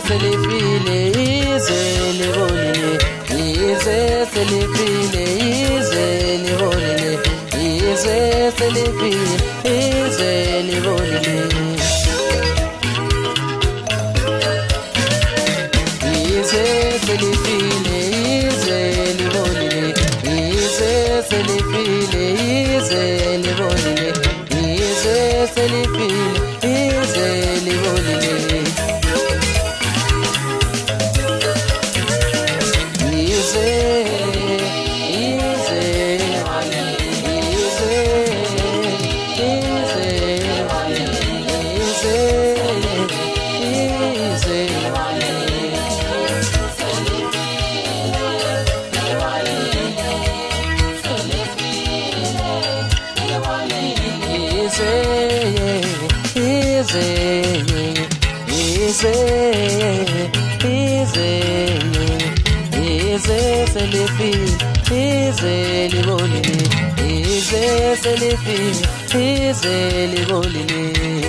selifile ize libolile, ize selifile ize libolile, ize selifile ize libolile, ize selifile ize libolile, ize selifile ize libolile, ize selifile ize libolile, Ize selifile ize libolile.